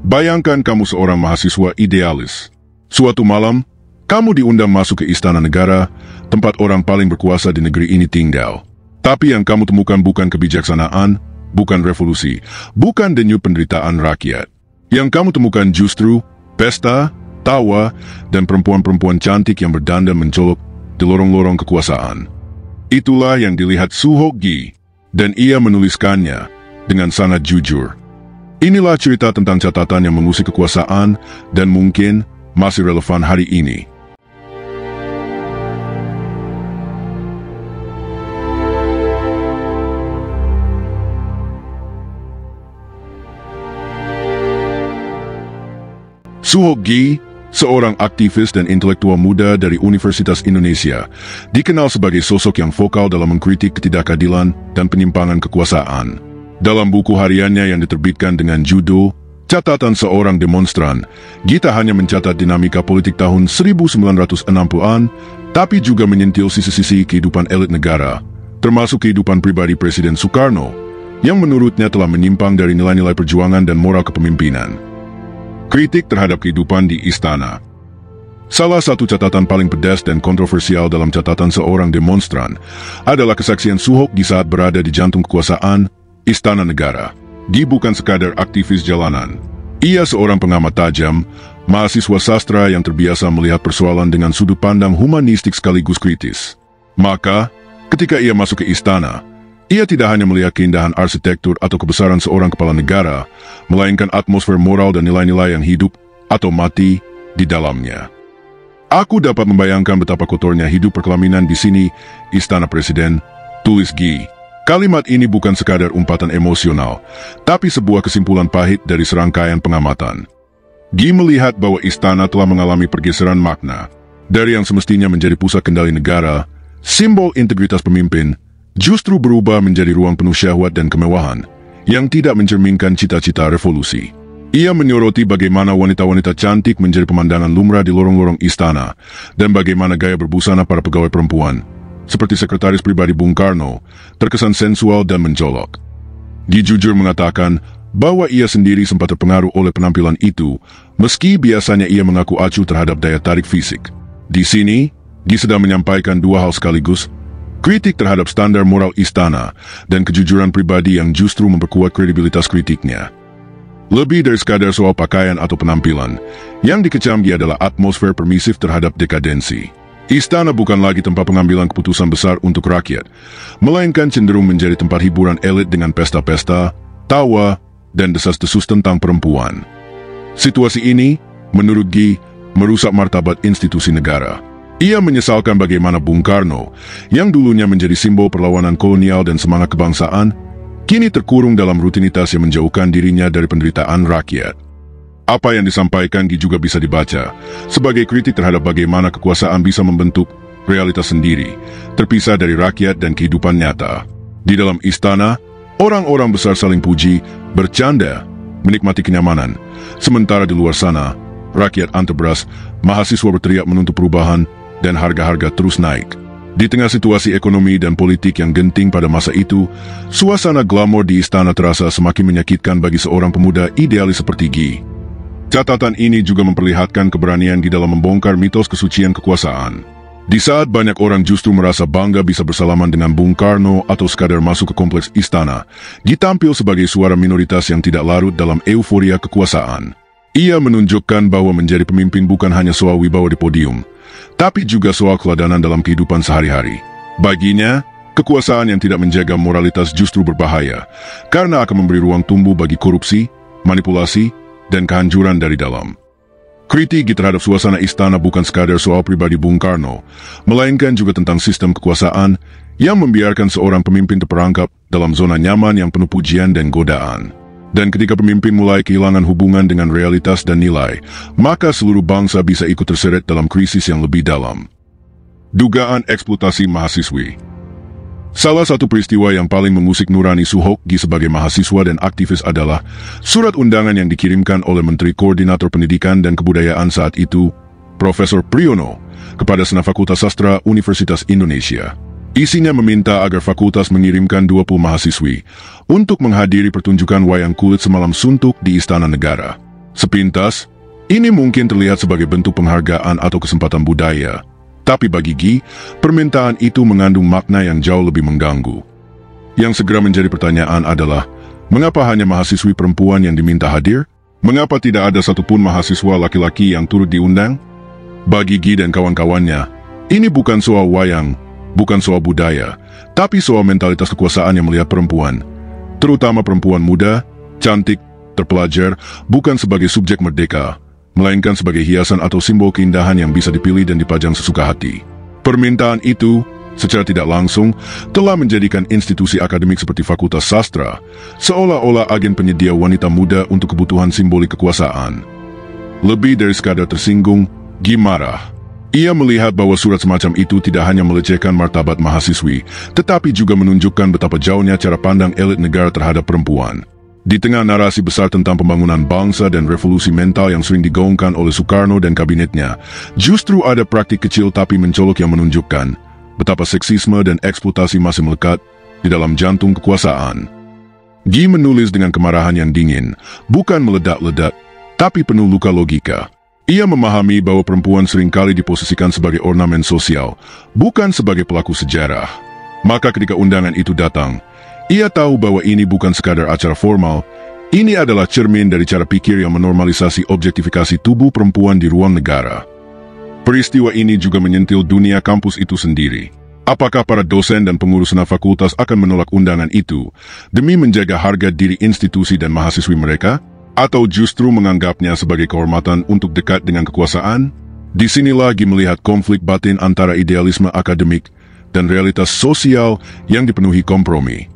Bayangkan kamu seorang mahasiswa idealis. Suatu malam, kamu diundang masuk ke Istana Negara, tempat orang paling berkuasa di negeri ini tinggal. Tapi yang kamu temukan bukan kebijaksanaan, bukan revolusi, bukan denyut penderitaan rakyat. Yang kamu temukan justru pesta, tawa, dan perempuan-perempuan cantik yang berdandan mencolok di lorong-lorong kekuasaan. Itulah yang dilihat Suho Gi, dan ia menuliskannya dengan sangat jujur. Inilah cerita tentang catatan yang mengusik kekuasaan dan mungkin masih relevan hari ini. Suho Gi, seorang aktivis dan intelektual muda dari Universitas Indonesia, dikenal sebagai sosok yang vokal dalam mengkritik ketidakadilan dan penyimpangan kekuasaan. Dalam buku hariannya yang diterbitkan dengan judul Catatan Seorang Demonstran, Gita hanya mencatat dinamika politik tahun 1960-an, tapi juga menyentil sisi-sisi kehidupan elit negara, termasuk kehidupan pribadi Presiden Soekarno, yang menurutnya telah menyimpang dari nilai-nilai perjuangan dan moral kepemimpinan. Kritik terhadap kehidupan di istana. Salah satu catatan paling pedas dan kontroversial dalam catatan seorang demonstran adalah kesaksian Suho Gi saat berada di jantung kekuasaan, Istana Negara. Dia bukan sekadar aktivis jalanan. Ia seorang pengamat tajam, mahasiswa sastra yang terbiasa melihat persoalan dengan sudut pandang humanistik sekaligus kritis. Maka, ketika ia masuk ke istana, ia tidak hanya melihat keindahan arsitektur atau kebesaran seorang kepala negara, melainkan atmosfer moral dan nilai-nilai yang hidup atau mati di dalamnya. Aku dapat membayangkan betapa kotornya hidup perkelaminan di sini, Istana Presiden, tulis Gi. Kalimat ini bukan sekadar umpatan emosional, tapi sebuah kesimpulan pahit dari serangkaian pengamatan. Gi melihat bahwa istana telah mengalami pergeseran makna. Dari yang semestinya menjadi pusat kendali negara, simbol integritas pemimpin, justru berubah menjadi ruang penuh syahwat dan kemewahan, yang tidak mencerminkan cita-cita revolusi. Ia menyoroti bagaimana wanita-wanita cantik menjadi pemandangan lumrah di lorong-lorong istana, dan bagaimana gaya berbusana para pegawai perempuan, seperti sekretaris pribadi Bung Karno, terkesan sensual dan mencolok. Gi jujur mengatakan bahwa ia sendiri sempat terpengaruh oleh penampilan itu, meski biasanya ia mengaku acuh terhadap daya tarik fisik. Di sini, Gi sedang menyampaikan dua hal sekaligus, kritik terhadap standar moral istana, dan kejujuran pribadi yang justru memperkuat kredibilitas kritiknya. Lebih dari sekadar soal pakaian atau penampilan, yang dikecam Gi adalah atmosfer permisif terhadap dekadensi. Istana bukan lagi tempat pengambilan keputusan besar untuk rakyat, melainkan cenderung menjadi tempat hiburan elit dengan pesta-pesta, tawa, dan desas-desus tentang perempuan. Situasi ini, menurut Gi, merusak martabat institusi negara. Ia menyesalkan bagaimana Bung Karno, yang dulunya menjadi simbol perlawanan kolonial dan semangat kebangsaan, kini terkurung dalam rutinitas yang menjauhkan dirinya dari penderitaan rakyat. Apa yang disampaikan Gi juga bisa dibaca sebagai kritik terhadap bagaimana kekuasaan bisa membentuk realitas sendiri, terpisah dari rakyat dan kehidupan nyata. Di dalam istana, orang-orang besar saling puji, bercanda, menikmati kenyamanan. Sementara di luar sana, rakyat antebras, mahasiswa berteriak menuntut perubahan, dan harga-harga terus naik. Di tengah situasi ekonomi dan politik yang genting pada masa itu, suasana glamor di istana terasa semakin menyakitkan bagi seorang pemuda idealis seperti Gi. Catatan ini juga memperlihatkan keberanian Gi dalam membongkar mitos kesucian kekuasaan. Di saat banyak orang justru merasa bangga bisa bersalaman dengan Bung Karno atau sekadar masuk ke kompleks istana, Gi tampil sebagai suara minoritas yang tidak larut dalam euforia kekuasaan. Ia menunjukkan bahwa menjadi pemimpin bukan hanya soal wibawa di podium, tapi juga soal keladanan dalam kehidupan sehari-hari. Baginya, kekuasaan yang tidak menjaga moralitas justru berbahaya, karena akan memberi ruang tumbuh bagi korupsi, manipulasi, dan kehancuran dari dalam. Kritik Gi terhadap suasana istana bukan sekadar soal pribadi Bung Karno, melainkan juga tentang sistem kekuasaan yang membiarkan seorang pemimpin terperangkap dalam zona nyaman yang penuh pujian dan godaan. Dan ketika pemimpin mulai kehilangan hubungan dengan realitas dan nilai, maka seluruh bangsa bisa ikut terseret dalam krisis yang lebih dalam. Dugaan eksploitasi mahasiswi. Salah satu peristiwa yang paling mengusik nurani Suho Gi sebagai mahasiswa dan aktivis adalah surat undangan yang dikirimkan oleh Menteri Koordinator Pendidikan dan Kebudayaan saat itu, Profesor Priyono, kepada Senat Fakultas Sastra Universitas Indonesia. Isinya meminta agar fakultas mengirimkan 20 mahasiswi untuk menghadiri pertunjukan wayang kulit semalam suntuk di Istana Negara. Sepintas, ini mungkin terlihat sebagai bentuk penghargaan atau kesempatan budaya, tapi bagi Gi, permintaan itu mengandung makna yang jauh lebih mengganggu. Yang segera menjadi pertanyaan adalah, mengapa hanya mahasiswi perempuan yang diminta hadir? Mengapa tidak ada satupun mahasiswa laki-laki yang turut diundang? Bagi Gi dan kawan-kawannya, ini bukan soal wayang, bukan soal budaya, tapi soal mentalitas kekuasaan yang melihat perempuan, terutama perempuan muda, cantik, terpelajar, bukan sebagai subjek merdeka, melainkan sebagai hiasan atau simbol keindahan yang bisa dipilih dan dipajang sesuka hati. Permintaan itu, secara tidak langsung, telah menjadikan institusi akademik seperti Fakultas Sastra seolah-olah agen penyedia wanita muda untuk kebutuhan simbolik kekuasaan. Lebih dari sekadar tersinggung, Gi marah. Ia melihat bahwa surat semacam itu tidak hanya melecehkan martabat mahasiswi, tetapi juga menunjukkan betapa jauhnya cara pandang elit negara terhadap perempuan. Di tengah narasi besar tentang pembangunan bangsa dan revolusi mental yang sering digaungkan oleh Soekarno dan kabinetnya, justru ada praktik kecil tapi mencolok yang menunjukkan betapa seksisme dan eksploitasi masih melekat di dalam jantung kekuasaan. Gi menulis dengan kemarahan yang dingin, bukan meledak-ledak, tapi penuh luka logika. Ia memahami bahwa perempuan seringkali diposisikan sebagai ornamen sosial, bukan sebagai pelaku sejarah. Maka ketika undangan itu datang, ia tahu bahwa ini bukan sekadar acara formal, ini adalah cermin dari cara pikir yang menormalisasi objektifikasi tubuh perempuan di ruang negara. Peristiwa ini juga menyentil dunia kampus itu sendiri. Apakah para dosen dan pengurus senat fakultas akan menolak undangan itu demi menjaga harga diri institusi dan mahasiswi mereka? Atau justru menganggapnya sebagai kehormatan untuk dekat dengan kekuasaan? Disinilah Gi melihat konflik batin antara idealisme akademik dan realitas sosial yang dipenuhi kompromi.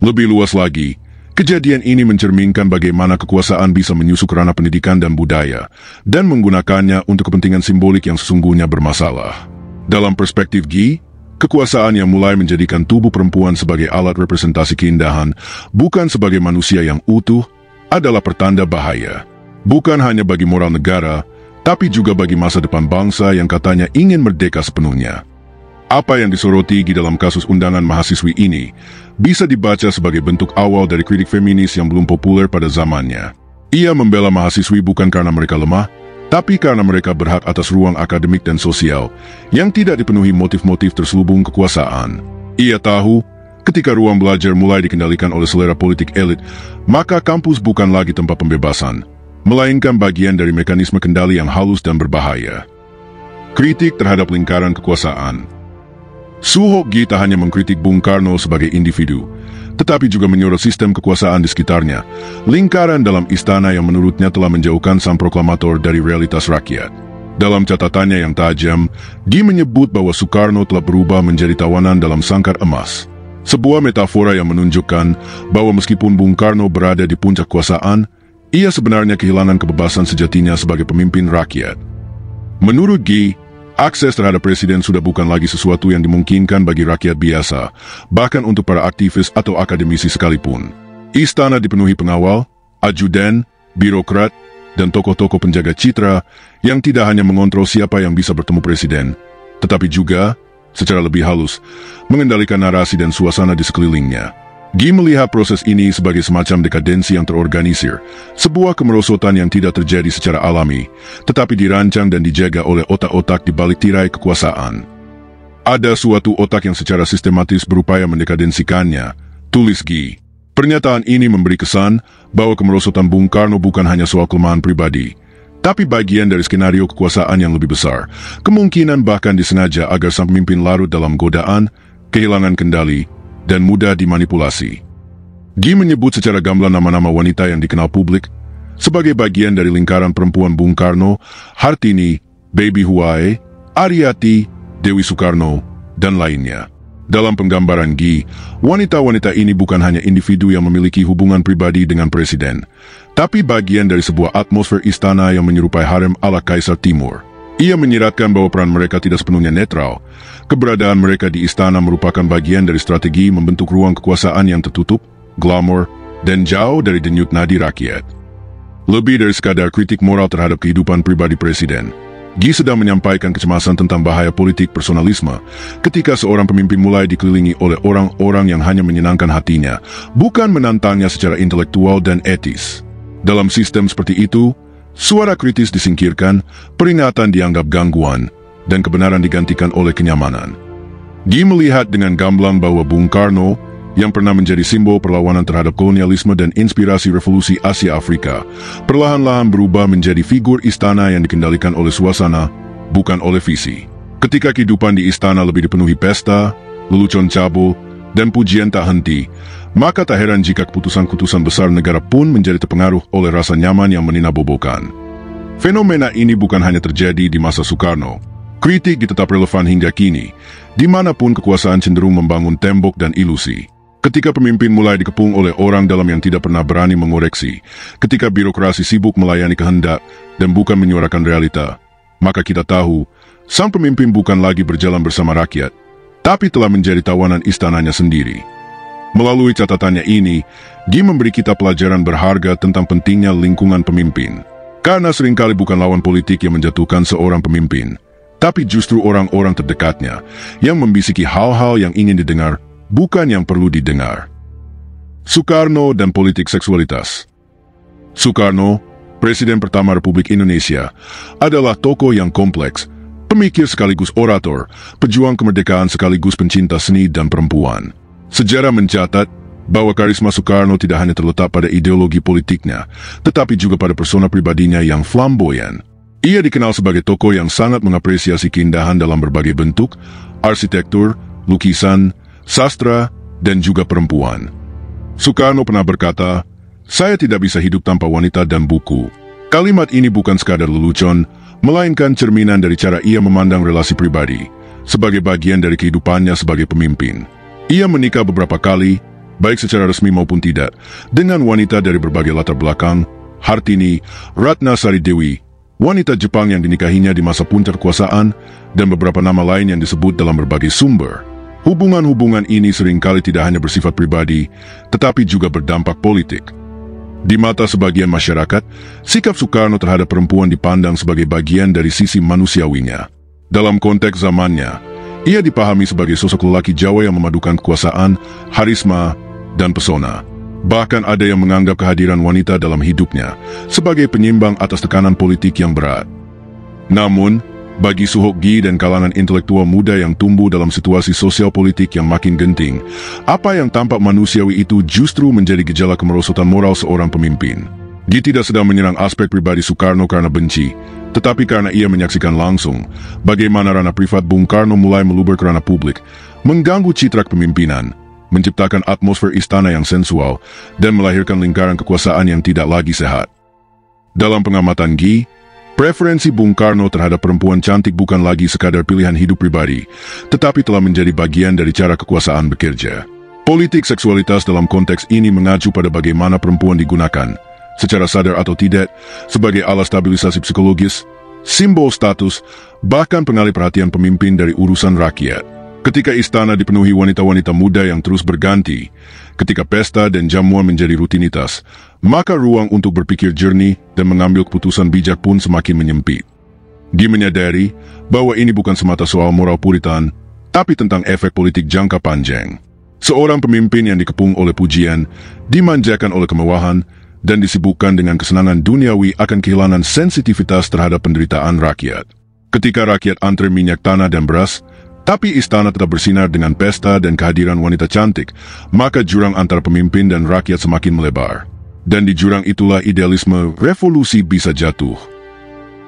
Lebih luas lagi, kejadian ini mencerminkan bagaimana kekuasaan bisa menyusuk ranah pendidikan dan budaya, dan menggunakannya untuk kepentingan simbolik yang sesungguhnya bermasalah. Dalam perspektif Gi, kekuasaan yang mulai menjadikan tubuh perempuan sebagai alat representasi keindahan, bukan sebagai manusia yang utuh, adalah pertanda bahaya. Bukan hanya bagi moral negara, tapi juga bagi masa depan bangsa yang katanya ingin merdeka sepenuhnya. Apa yang disoroti di dalam kasus undangan mahasiswi ini bisa dibaca sebagai bentuk awal dari kritik feminis yang belum populer pada zamannya. Ia membela mahasiswi bukan karena mereka lemah, tapi karena mereka berhak atas ruang akademik dan sosial yang tidak dipenuhi motif-motif terselubung kekuasaan. Ia tahu, ketika ruang belajar mulai dikendalikan oleh selera politik elit, maka kampus bukan lagi tempat pembebasan, melainkan bagian dari mekanisme kendali yang halus dan berbahaya. Kritik terhadap lingkaran kekuasaan. Suho Gi tak hanya mengkritik Bung Karno sebagai individu, tetapi juga menyorot sistem kekuasaan di sekitarnya, lingkaran dalam istana yang menurutnya telah menjauhkan sang proklamator dari realitas rakyat. Dalam catatannya yang tajam, Gi menyebut bahwa Soekarno telah berubah menjadi tawanan dalam sangkar emas. Sebuah metafora yang menunjukkan bahwa meskipun Bung Karno berada di puncak kekuasaan, ia sebenarnya kehilangan kebebasan sejatinya sebagai pemimpin rakyat. Menurut Gi, akses terhadap presiden sudah bukan lagi sesuatu yang dimungkinkan bagi rakyat biasa, bahkan untuk para aktivis atau akademisi sekalipun. Istana dipenuhi pengawal, ajudan, birokrat, dan tokoh-tokoh penjaga citra yang tidak hanya mengontrol siapa yang bisa bertemu presiden, tetapi juga, secara lebih halus, mengendalikan narasi dan suasana di sekelilingnya. Gi melihat proses ini sebagai semacam dekadensi yang terorganisir, sebuah kemerosotan yang tidak terjadi secara alami, tetapi dirancang dan dijaga oleh otak-otak di balik tirai kekuasaan. Ada suatu otak yang secara sistematis berupaya mendekadensikannya, tulis Gi. Pernyataan ini memberi kesan bahwa kemerosotan Bung Karno bukan hanya soal kelemahan pribadi, tapi bagian dari skenario kekuasaan yang lebih besar, kemungkinan bahkan disengaja agar sang pemimpin larut dalam godaan, kehilangan kendali, dan mudah dimanipulasi. Gi menyebut secara gamblang nama-nama wanita yang dikenal publik sebagai bagian dari lingkaran perempuan Bung Karno, Hartini, Baby Huae, Ariati, Dewi Soekarno, dan lainnya. Dalam penggambaran Gi, wanita-wanita ini bukan hanya individu yang memiliki hubungan pribadi dengan presiden, tapi bagian dari sebuah atmosfer istana yang menyerupai harem ala Kaisar Timur. Ia menyiratkan bahwa peran mereka tidak sepenuhnya netral. Keberadaan mereka di istana merupakan bagian dari strategi membentuk ruang kekuasaan yang tertutup, glamor, dan jauh dari denyut nadi rakyat. Lebih dari sekadar kritik moral terhadap kehidupan pribadi presiden, Gi sedang menyampaikan kecemasan tentang bahaya politik personalisme ketika seorang pemimpin mulai dikelilingi oleh orang-orang yang hanya menyenangkan hatinya, bukan menantangnya secara intelektual dan etis. Dalam sistem seperti itu, suara kritis disingkirkan, peringatan dianggap gangguan, dan kebenaran digantikan oleh kenyamanan. Guy melihat dengan gamblang bahwa Bung Karno, yang pernah menjadi simbol perlawanan terhadap kolonialisme dan inspirasi revolusi Asia Afrika, perlahan-lahan berubah menjadi figur istana yang dikendalikan oleh suasana, bukan oleh visi. Ketika kehidupan di istana lebih dipenuhi pesta, lelucon cabul, dan pujian tak henti, maka tak heran jika keputusan-keputusan besar negara pun menjadi terpengaruh oleh rasa nyaman yang meninabobokan. Fenomena ini bukan hanya terjadi di masa Soekarno. Kritik tetap relevan hingga kini, dimanapun kekuasaan cenderung membangun tembok dan ilusi. Ketika pemimpin mulai dikepung oleh orang dalam yang tidak pernah berani mengoreksi, ketika birokrasi sibuk melayani kehendak dan bukan menyuarakan realita, maka kita tahu, sang pemimpin bukan lagi berjalan bersama rakyat, tapi telah menjadi tawanan istananya sendiri. Melalui catatannya ini, Guy memberi kita pelajaran berharga tentang pentingnya lingkungan pemimpin. Karena seringkali bukan lawan politik yang menjatuhkan seorang pemimpin, tapi justru orang-orang terdekatnya yang membisiki hal-hal yang ingin didengar, bukan yang perlu didengar. Soekarno dan politik seksualitas. Soekarno, Presiden pertama Republik Indonesia, adalah tokoh yang kompleks, pemikir sekaligus orator, pejuang kemerdekaan sekaligus pencinta seni dan perempuan. Sejarah mencatat bahwa karisma Soekarno tidak hanya terletak pada ideologi politiknya, tetapi juga pada persona pribadinya yang flamboyan. Ia dikenal sebagai tokoh yang sangat mengapresiasi keindahan dalam berbagai bentuk, arsitektur, lukisan, sastra, dan juga perempuan. Soekarno pernah berkata, "Saya tidak bisa hidup tanpa wanita dan buku." Kalimat ini bukan sekadar lelucon, melainkan cerminan dari cara ia memandang relasi pribadi, sebagai bagian dari kehidupannya sebagai pemimpin. Ia menikah beberapa kali, baik secara resmi maupun tidak, dengan wanita dari berbagai latar belakang, Hartini, Ratna Sari Dewi, wanita Jepang yang dinikahinya di masa puncak kekuasaan, dan beberapa nama lain yang disebut dalam berbagai sumber. Hubungan-hubungan ini seringkali tidak hanya bersifat pribadi, tetapi juga berdampak politik. Di mata sebagian masyarakat, sikap Soekarno terhadap perempuan dipandang sebagai bagian dari sisi manusiawinya. Dalam konteks zamannya, ia dipahami sebagai sosok lelaki Jawa yang memadukan kekuasaan, harisma, dan pesona. Bahkan ada yang menganggap kehadiran wanita dalam hidupnya sebagai penyimbang atas tekanan politik yang berat. Namun, bagi Sohok Guy dan kalangan intelektual muda yang tumbuh dalam situasi sosial politik yang makin genting, apa yang tampak manusiawi itu justru menjadi gejala kemerosotan moral seorang pemimpin. Guy tidak sedang menyerang aspek pribadi Soekarno karena benci, tetapi karena ia menyaksikan langsung bagaimana ranah privat Bung Karno mulai meluber ke ranah publik, mengganggu citra kepemimpinan, menciptakan atmosfer istana yang sensual, dan melahirkan lingkaran kekuasaan yang tidak lagi sehat. Dalam pengamatan Guy, preferensi Bung Karno terhadap perempuan cantik bukan lagi sekadar pilihan hidup pribadi, tetapi telah menjadi bagian dari cara kekuasaan bekerja. Politik seksualitas dalam konteks ini mengacu pada bagaimana perempuan digunakan, secara sadar atau tidak, sebagai alat stabilisasi psikologis, simbol status, bahkan pengalih perhatian pemimpin dari urusan rakyat. Ketika istana dipenuhi wanita-wanita muda yang terus berganti, ketika pesta dan jamuan menjadi rutinitas, maka ruang untuk berpikir jernih dan mengambil keputusan bijak pun semakin menyempit. Guy menyadari bahwa ini bukan semata soal moral puritan, tapi tentang efek politik jangka panjang. Seorang pemimpin yang dikepung oleh pujian, dimanjakan oleh kemewahan, dan disibukkan dengan kesenangan duniawi akan kehilangan sensitivitas terhadap penderitaan rakyat. Ketika rakyat antre minyak tanah dan beras, tapi istana tetap bersinar dengan pesta dan kehadiran wanita cantik, maka jurang antara pemimpin dan rakyat semakin melebar. Dan di jurang itulah idealisme revolusi bisa jatuh.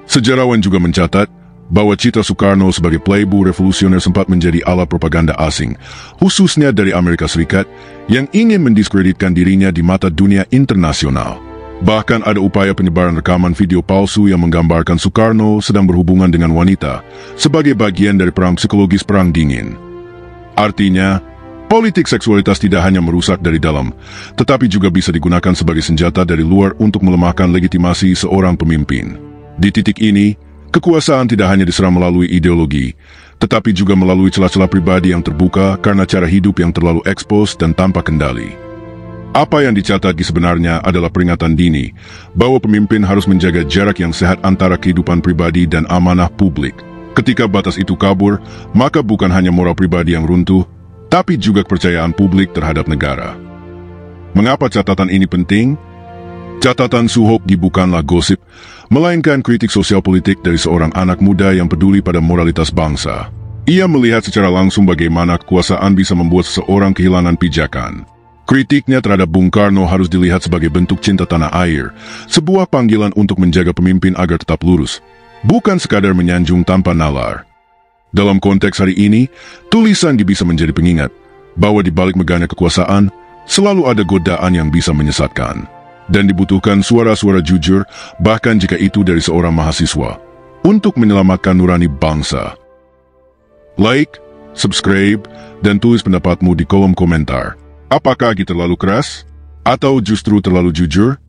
Sejarawan juga mencatat bahwa citra Soekarno sebagai playboy revolusioner sempat menjadi alat propaganda asing, khususnya dari Amerika Serikat, yang ingin mendiskreditkan dirinya di mata dunia internasional. Bahkan ada upaya penyebaran rekaman video palsu yang menggambarkan Soekarno sedang berhubungan dengan wanita sebagai bagian dari perang psikologis Perang Dingin. Artinya, politik seksualitas tidak hanya merusak dari dalam, tetapi juga bisa digunakan sebagai senjata dari luar untuk melemahkan legitimasi seorang pemimpin. Di titik ini, kekuasaan tidak hanya diserang melalui ideologi, tetapi juga melalui celah-celah pribadi yang terbuka karena cara hidup yang terlalu ekspos dan tanpa kendali. Apa yang dicatat sebenarnya adalah peringatan dini bahwa pemimpin harus menjaga jarak yang sehat antara kehidupan pribadi dan amanah publik. Ketika batas itu kabur, maka bukan hanya moral pribadi yang runtuh, tapi juga kepercayaan publik terhadap negara. Mengapa catatan ini penting? Catatan Suhokdi bukanlah gosip, melainkan kritik sosial politik dari seorang anak muda yang peduli pada moralitas bangsa. Ia melihat secara langsung bagaimana kekuasaan bisa membuat seseorang kehilangan pijakan. Kritiknya terhadap Bung Karno harus dilihat sebagai bentuk cinta tanah air, sebuah panggilan untuk menjaga pemimpin agar tetap lurus, bukan sekadar menyanjung tanpa nalar. Dalam konteks hari ini, tulisan bisa menjadi pengingat bahwa di balik megahnya kekuasaan, selalu ada godaan yang bisa menyesatkan. Dan dibutuhkan suara-suara jujur, bahkan jika itu dari seorang mahasiswa, untuk menyelamatkan nurani bangsa. Like, subscribe, dan tulis pendapatmu di kolom komentar. Apakah terlalu keras? Atau justru terlalu jujur?